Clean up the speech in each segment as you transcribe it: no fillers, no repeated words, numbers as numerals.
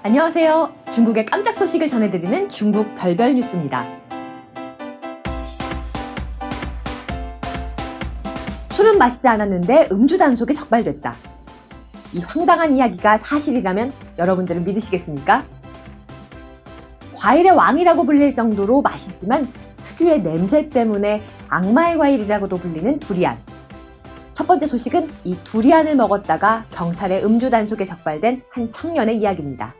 안녕하세요. 중국의 깜짝 소식을 전해드리는 중국 별별 뉴스입니다. 술은 마시지 않았는데 음주 단속에 적발됐다. 이 황당한 이야기가 사실이라면 여러분들은 믿으시겠습니까? 과일의 왕이라고 불릴 정도로 맛있지만 특유의 냄새 때문에 악마의 과일이라고도 불리는 두리안. 첫 번째 소식은 이 두리안을 먹었다가 경찰의 음주 단속에 적발된 한 청년의 이야기입니다.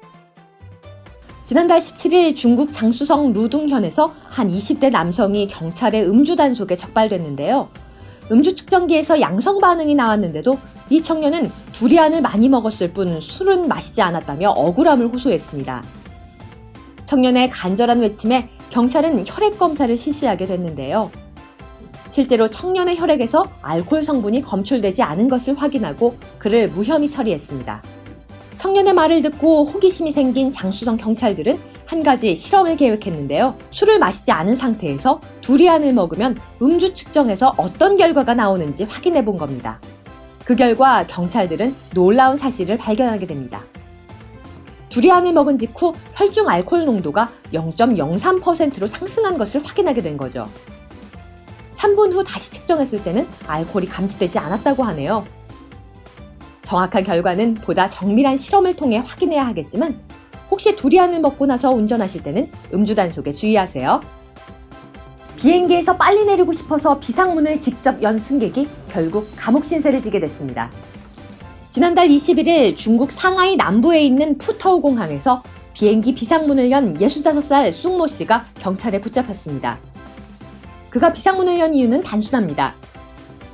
지난달 17일 중국 장쑤성 루둥현에서 한 20대 남성이 경찰의 음주 단속에 적발됐는데요. 음주 측정기에서 양성 반응이 나왔는데도 이 청년은 두리안을 많이 먹었을 뿐 술은 마시지 않았다며 억울함을 호소했습니다. 청년의 간절한 외침에 경찰은 혈액 검사를 실시하게 됐는데요. 실제로 청년의 혈액에서 알코올 성분이 검출되지 않은 것을 확인하고 그를 무혐의 처리했습니다. 청년의 말을 듣고 호기심이 생긴 장쑤성 경찰들은 한 가지 실험을 계획했는데요. 술을 마시지 않은 상태에서 두리안을 먹으면 음주 측정에서 어떤 결과가 나오는지 확인해 본 겁니다. 그 결과 경찰들은 놀라운 사실을 발견하게 됩니다. 두리안을 먹은 직후 혈중 알코올 농도가 0.03%로 상승한 것을 확인하게 된 거죠. 3분 후 다시 측정했을 때는 알코올이 감지되지 않았다고 하네요. 정확한 결과는 보다 정밀한 실험을 통해 확인해야 하겠지만 혹시 두리안을 먹고 나서 운전하실 때는 음주 단속에 주의하세요. 비행기에서 빨리 내리고 싶어서 비상문을 직접 연 승객이 결국 감옥 신세를 지게 됐습니다. 지난달 21일 중국 상하이 남부에 있는 푸터우 공항에서 비행기 비상문을 연 65살 쑥모 씨가 경찰에 붙잡혔습니다. 그가 비상문을 연 이유는 단순합니다.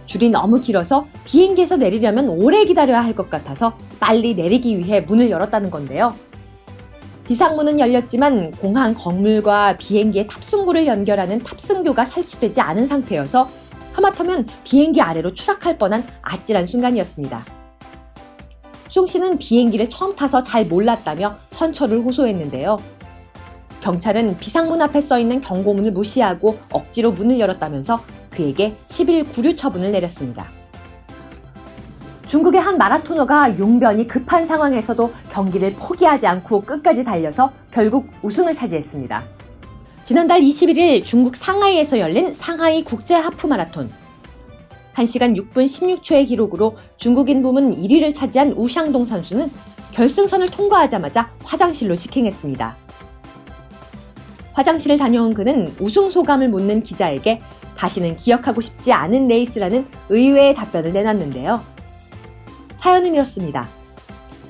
줄이 너무 길어서 비행기에서 내리려면 오래 기다려야 할 것 같아서 빨리 내리기 위해 문을 열었다는 건데요. 비상문은 열렸지만 공항 건물과 비행기의 탑승구를 연결하는 탑승교가 설치되지 않은 상태여서 하마터면 비행기 아래로 추락할 뻔한 아찔한 순간이었습니다. 숭 씨는 비행기를 처음 타서 잘 몰랐다며 선처를 호소했는데요. 경찰은 비상문 앞에 써있는 경고문을 무시하고 억지로 문을 열었다면서 그에게 10일 구류 처분을 내렸습니다. 중국의 한 마라토너가 용변이 급한 상황에서도 경기를 포기하지 않고 끝까지 달려서 결국 우승을 차지했습니다. 지난달 21일 중국 상하이에서 열린 상하이 국제 하프 마라톤. 1시간 6분 16초의 기록으로 중국인 부문 1위를 차지한 우샹동 선수는 결승선을 통과하자마자 화장실로 직행했습니다. 화장실을 다녀온 그는 우승 소감을 묻는 기자에게 다시는 기억하고 싶지 않은 레이스라는 의외의 답변을 내놨는데요. 사연은 이렇습니다.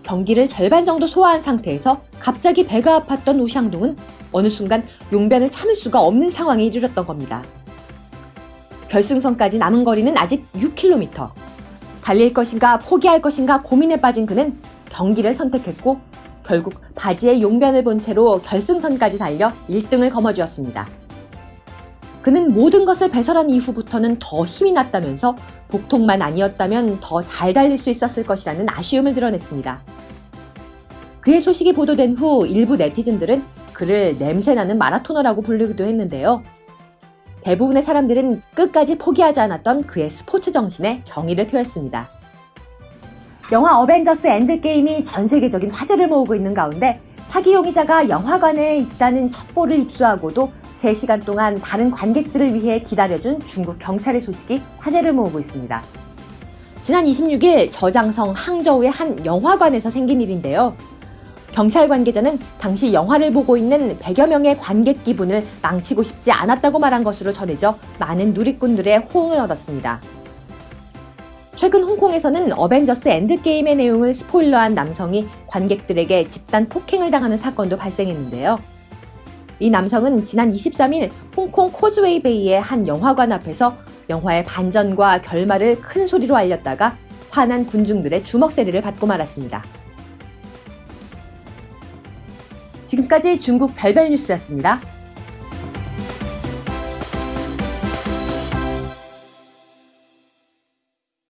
경기를 절반 정도 소화한 상태에서 갑자기 배가 아팠던 우샹동은 어느 순간 용변을 참을 수가 없는 상황에 이르렀던 겁니다. 결승선까지 남은 거리는 아직 6km. 달릴 것인가 포기할 것인가 고민에 빠진 그는 경기를 선택했고 결국 바지에 용변을 본 채로 결승선까지 달려 1등을 거머쥐었습니다. 그는 모든 것을 배설한 이후부터는 더 힘이 났다면서 복통만 아니었다면 더 잘 달릴 수 있었을 것이라는 아쉬움을 드러냈습니다. 그의 소식이 보도된 후 일부 네티즌들은 그를 냄새나는 마라토너라고 부르기도 했는데요. 대부분의 사람들은 끝까지 포기하지 않았던 그의 스포츠 정신에 경의를 표했습니다. 영화 어벤져스 엔드게임이 전 세계적인 화제를 모으고 있는 가운데 사기 용의자가 영화관에 있다는 첩보를 입수하고도 3시간 동안 다른 관객들을 위해 기다려준 중국 경찰의 소식이 화제를 모으고 있습니다. 지난 26일 저장성 항저우의 한 영화관에서 생긴 일인데요. 경찰 관계자는 당시 영화를 보고 있는 100여 명의 관객 기분을 망치고 싶지 않았다고 말한 것으로 전해져 많은 누리꾼들의 호응을 얻었습니다. 최근 홍콩에서는 어벤져스 엔드게임의 내용을 스포일러한 남성이 관객들에게 집단 폭행을 당하는 사건도 발생했는데요. 이 남성은 지난 23일 홍콩 코즈웨이 베이의 한 영화관 앞에서 영화의 반전과 결말을 큰 소리로 알렸다가 화난 군중들의 주먹세례를 받고 말았습니다. 지금까지 중국 별별 뉴스였습니다.